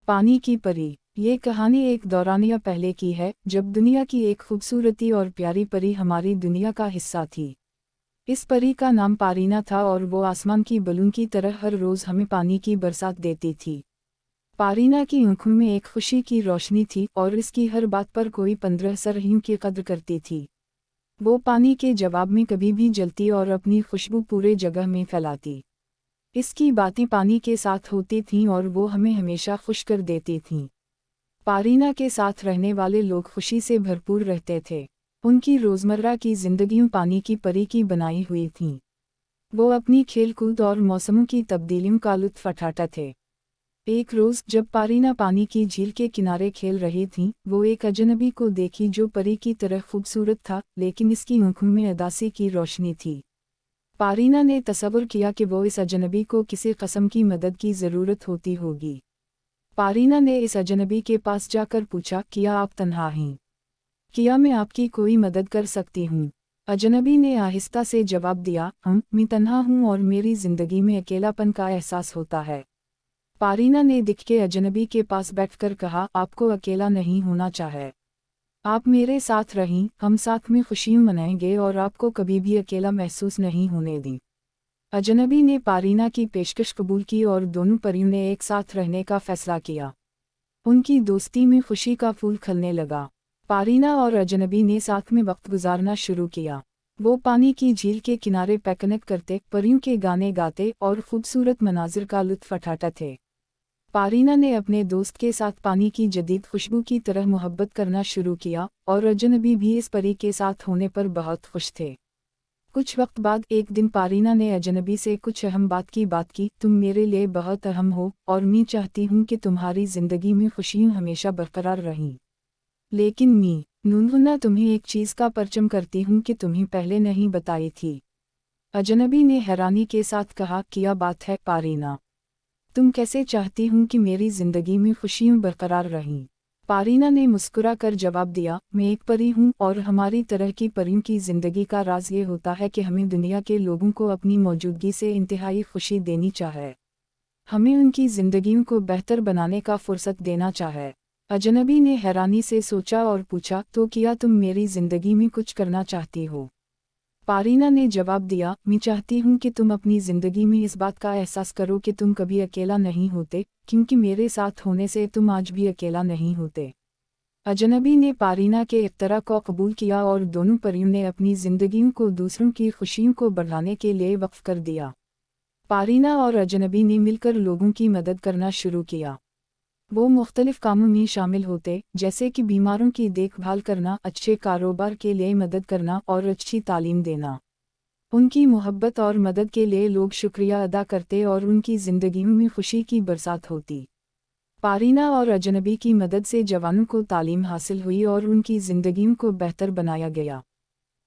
पानी की परी। ये कहानी एक दौरानिया पहले की है, जब दुनिया की एक खूबसूरती और प्यारी परी हमारी दुनिया का हिस्सा थी। इस परी का नाम पारीना था और वो आसमान की बलून की तरह हर रोज़ हमें पानी की बरसात देती थी। पारीना की आंखों में एक खुशी की रोशनी थी और इसकी हर बात पर कोई 15 सरहियों की कद्र करती थी। वो पानी के जवाब में कभी भी जलती और अपनी खुशबू पूरे जगह में फैलाती। इसकी बातें पानी के साथ होती थीं और वो हमें हमेशा खुश कर देती थीं। पारीना के साथ रहने वाले लोग खुशी से भरपूर रहते थे। उनकी रोज़मर्रा की जिंदगियां पानी की परी की बनाई हुई थीं। वो अपनी खेल-कूद और मौसमों की तब्दीलियों का लुत्फ उठाते थे। एक रोज़ जब पारीना पानी की झील के किनारे खेल रही थीं, वो एक अजनबी को देखी जो परी की तरह खूबसूरत था, लेकिन इसकी आंखों में उदासी की रोशनी थी। पारीना ने तसव्वुर किया कि वो इस अजनबी को किसी किस्म की मदद की ज़रूरत होती होगी। पारीना ने इस अजनबी के पास जाकर पूछा, क्या आप तन्हा हैं? क्या मैं आपकी कोई मदद कर सकती हूँ? अजनबी ने आहिस्ता से जवाब दिया, मैं तन्हा हूँ और मेरी ज़िंदगी में अकेलापन का एहसास होता है। पारीना ने दिख के अजनबी के पास बैठकर कहा, आपको अकेला नहीं होना चाहिए। आप मेरे साथ रहें, हम साथ में खुशियाँ मनाएंगे और आपको कभी भी अकेला महसूस नहीं होने दें। अजनबी ने पारीना की पेशकश कबूल की और दोनों परियों ने एक साथ रहने का फैसला किया। उनकी दोस्ती में खुशी का फूल खिलने लगा। पारीना और अजनबी ने साथ में वक्त गुजारना शुरू किया। वो पानी की झील के किनारे पिकनिक करते, परियों के गाने गाते और खूबसूरत मनाजिर का लुत्फ उठाते थे। पारीना ने अपने दोस्त के साथ पानी की जदीद खुशबू की तरह मोहब्बत करना शुरू किया और अजनबी भी इस परी के साथ होने पर बहुत खुश थे। कुछ वक्त बाद एक दिन पारीना ने अजनबी से कुछ अहम बात की, तुम मेरे लिए बहुत अहम हो और मैं चाहती हूँ कि तुम्हारी ज़िंदगी में खुशियाँ हमेशा बरकरार रहें। लेकिन नूनहुना तुम्हें एक चीज़ का परचम करती हूँ कि तुम्हें पहले नहीं बताई थी। अजनबी ने हैरानी के साथ कहा, क्या बात है पारीना? तुम कैसे चाहती हूँ कि मेरी ज़िंदगी में खुशियाँ बरकरार रहें? पारीना ने मुस्कुरा कर जवाब दिया, मैं एक परी हूँ और हमारी तरह की परियों की ज़िंदगी का राज ये होता है कि हमें दुनिया के लोगों को अपनी मौजूदगी से इंतहाई खुशी देनी चाहिए। हमें उनकी ज़िंदगियों को बेहतर बनाने का फुर्सत देना चाहिए। अजनबी ने हैरानी से सोचा और पूछा, तो क्या तुम मेरी ज़िंदगी में कुछ करना चाहती हो? पारीना ने जवाब दिया, मैं चाहती हूँ कि तुम अपनी ज़िंदगी में इस बात का एहसास करो कि तुम कभी अकेला नहीं होते, क्योंकि मेरे साथ होने से तुम आज भी अकेला नहीं होते। अजनबी ने पारीना के इख्तरा को कबूल किया और दोनों परियों ने अपनी ज़िंदगियों को दूसरों की खुशियों को बढ़ाने के लिए वक्फ कर दिया। पारीना और अजनबी ने मिलकर लोगों की मदद करना शुरू किया। वो मुख्तलिफ कामों में शामिल होते, जैसे कि बीमारों की देखभाल करना, अच्छे कारोबार के लिए मदद करना और अच्छी तालीम देना। उनकी मोहब्बत और मदद के लिए लोग शुक्रिया अदा करते और उनकी ज़िंदगियों में खुशी की बरसात होती। पारीना और अजनबी की मदद से जवानों को तालीम हासिल हुई और उनकी ज़िंदगियों को बेहतर बनाया गया।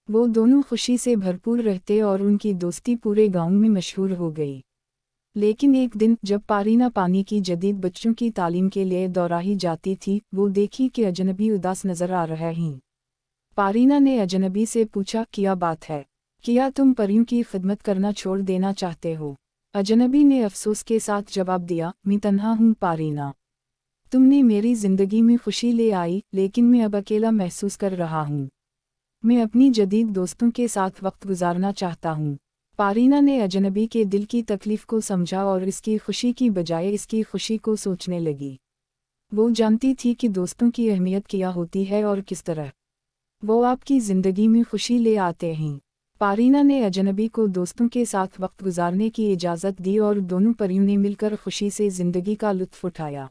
वो दोनों खुशी से भरपूर रहते और उनकी दोस्ती पूरे गांव में मशहूर हो गई। लेकिन एक दिन जब पारीना पानी की जदीद बच्चों की तालीम के लिए दौराही जाती थी, वो देखी कि अजनबी उदास नजर आ रहे हैं। पारीना ने अजनबी से पूछा, क्या बात है? क्या तुम परियों की खिदमत करना छोड़ देना चाहते हो? अजनबी ने अफसोस के साथ जवाब दिया, मैं तन्हा हूँ पारीना। तुमने मेरी ज़िंदगी में खुशी ले आई, लेकिन मैं अब अकेला महसूस कर रहा हूँ। मैं अपनी जदीद दोस्तों के साथ वक्त गुजारना चाहता हूँ। पारीना ने अजनबी के दिल की तकलीफ़ को समझा और इसकी खुशी की बजाय इसकी खुशी को सोचने लगी। वो जानती थी कि दोस्तों की अहमियत क्या होती है और किस तरह वो आपकी ज़िंदगी में खुशी ले आते हैं। पारीना ने अजनबी को दोस्तों के साथ वक्त गुजारने की इजाज़त दी और दोनों परियों ने मिलकर खुशी से ज़िंदगी का लुत्फ़ उठाया।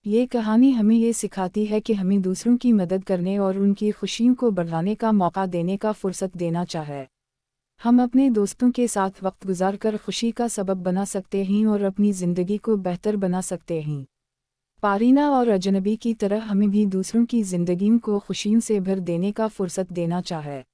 ये कहानी हमें ये सिखाती है कि हमें दूसरों की मदद करने और उनकी खुशियों को बढ़ाने का मौका देने का फुर्सत देना चाहिए। हम अपने दोस्तों के साथ वक्त गुजार कर खुशी का सबब बना सकते हैं और अपनी ज़िंदगी को बेहतर बना सकते हैं। पारीना और अजनबी की तरह हमें भी दूसरों की ज़िंदगियों को खुशियों से भर देने का फुर्सत देना चाहिए।